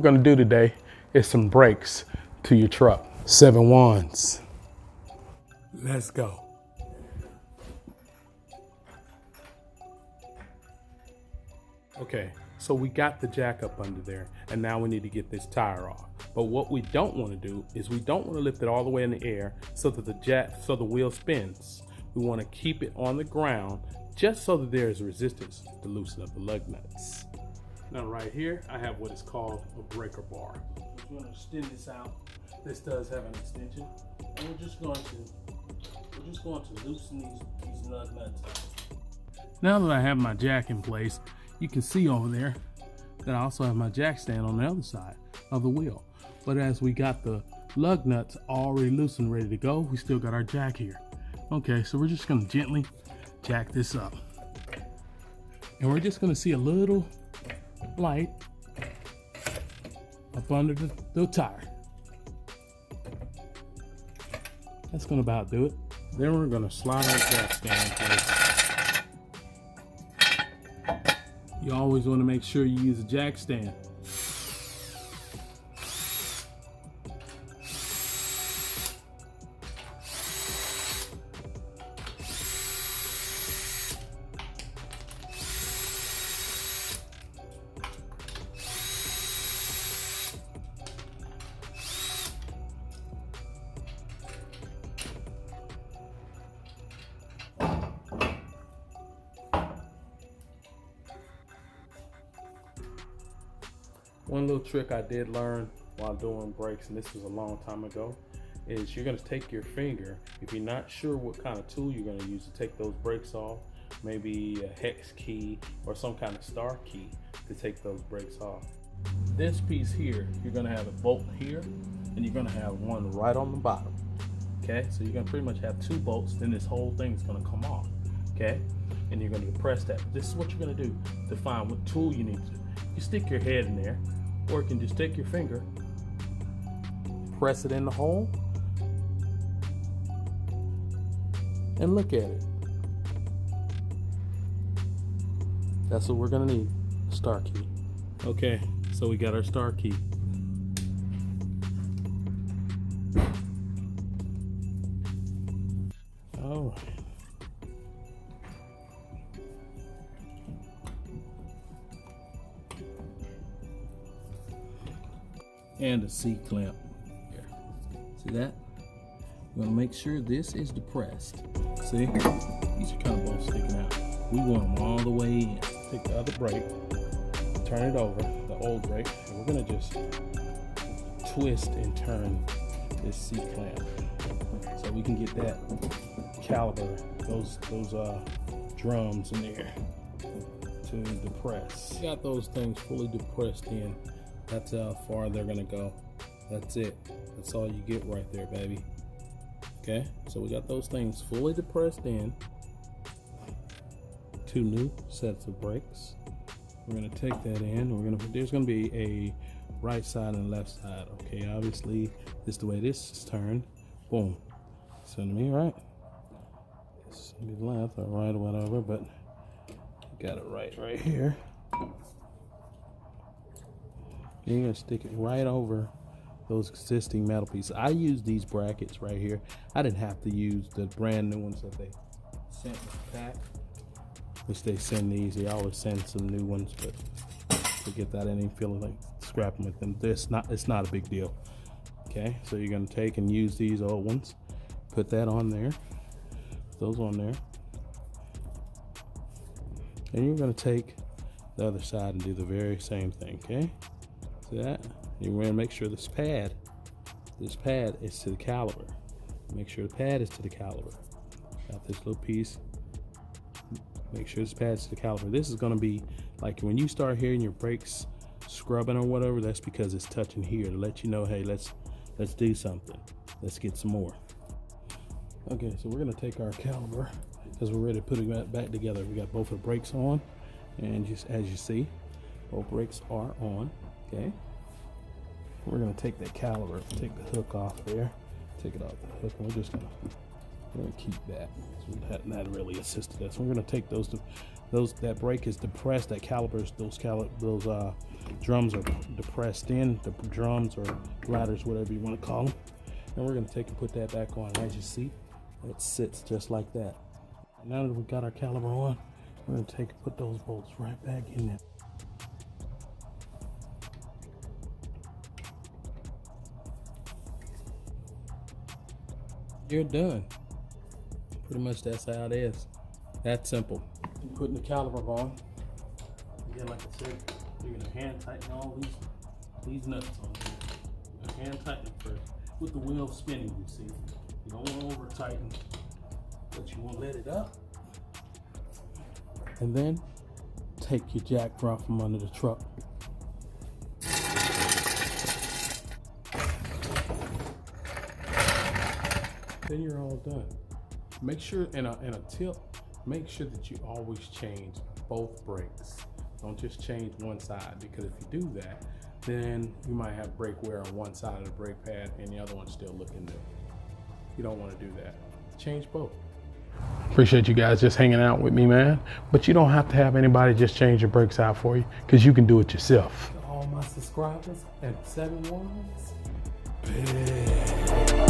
What we're gonna do today is some brakes to your truck. 7-1s. Let's go. Okay, so we got the jack up under there, and now we need to get this tire off. But what we don't want to do is we don't want to lift it all the way in the air so that the wheel spins. We want to keep it on the ground just so that there is resistance to loosen up the lug nuts. Now right here, I have what is called a breaker bar. I'm going to extend this out. This does have an extension, and we're just going to loosen these lug nuts out. Now that I have my jack in place, you can see over there that I also have my jack stand on the other side of the wheel. But as we got the lug nuts already loosened, ready to go, we still got our jack here. Okay, so we're just gonna gently jack this up. And we're just gonna see a little light up under the tire. That's gonna about do it. Then we're gonna slide our jack stand in place. You always want to make sure you use a jack stand. One little trick I did learn while doing brakes, and this was a long time ago, is you're going to take your finger, if you're not sure what kind of tool you're going to use to take those brakes off, maybe a hex key or some kind of star key to take those brakes off. This piece here, you're going to have a bolt here, and you're going to have one right on the bottom. Okay, so you're going to pretty much have two bolts, then this whole thing is going to come off. Okay, and you're going to depress that. This is what you're going to do to find what tool you need to. You stick your head in there, or you can just take your finger, press it in the hole, and look at it. That's what we're gonna need, a star key. Okay, so we got our star key. All right. And a C-clamp. Here. See that? You want to make sure this is depressed. See? These are kind of both sticking out. We want them all the way in. Take the other brake, turn it over, the old brake, and we're going to just twist and turn this C-clamp so we can get that caliper, those drums in there to depress. Got those things fully depressed in. That's how far they're gonna go. That's it. That's all you get right there, baby. Okay, so we got those things fully depressed in. Two new sets of brakes. We're gonna take that in. There's gonna be a right side and left side. Okay, obviously this is the way this is turned. Boom. So to me, right? This will be left or right or whatever, but got it right here. And you're gonna stick it right over those existing metal pieces. I use these brackets right here. I didn't have to use the brand new ones that they sent in the pack, which they send these. They always send some new ones, but forget that. I didn't feel like scrapping with them. It's not a big deal. Okay, so you're gonna take and use these old ones, put that on there, those on there, and you're gonna take the other side and do the very same thing. Okay. That you're going to make sure this pad is to the caliper. Make sure the pad is to the caliper. Got this little piece. Make sure this pad is to the caliper. This is going to be like when you start hearing your brakes scrubbing or whatever. That's because it's touching here to let you know, hey, let's do something. Let's get some more. Okay, so we're going to take our caliper because we're ready to put it back together. We got both the brakes on, and just as you see, both brakes are on. Okay, we're gonna take that caliper, take the hook off there, take it off the hook, and we're gonna keep that. So that really assisted us. We're gonna take that brake is depressed, that calipers, those drums are depressed in, the drums or ladders, whatever you want to call them. And we're going to take and put that back on. As you see, it sits just like that. Now that we've got our caliper on, we're going to take and put those bolts right back in there. You're done. Pretty much that's how it is. That simple. You're putting the caliper on. Again, like I said, you're gonna hand tighten all these nuts on here. Hand tighten first. With the wheel spinning, you see. You don't want to over tighten, but you want to let it up. And then take your jack from under the truck. Then you're all done. Make sure, and a tip, make sure that you always change both brakes. Don't just change one side, because if you do that, then you might have brake wear on one side of the brake pad and the other one's still looking new. You don't want to do that. Change both. Appreciate you guys just hanging out with me, man. But you don't have to have anybody just change your brakes out for you, because you can do it yourself. To all my subscribers and 7 ones, peace.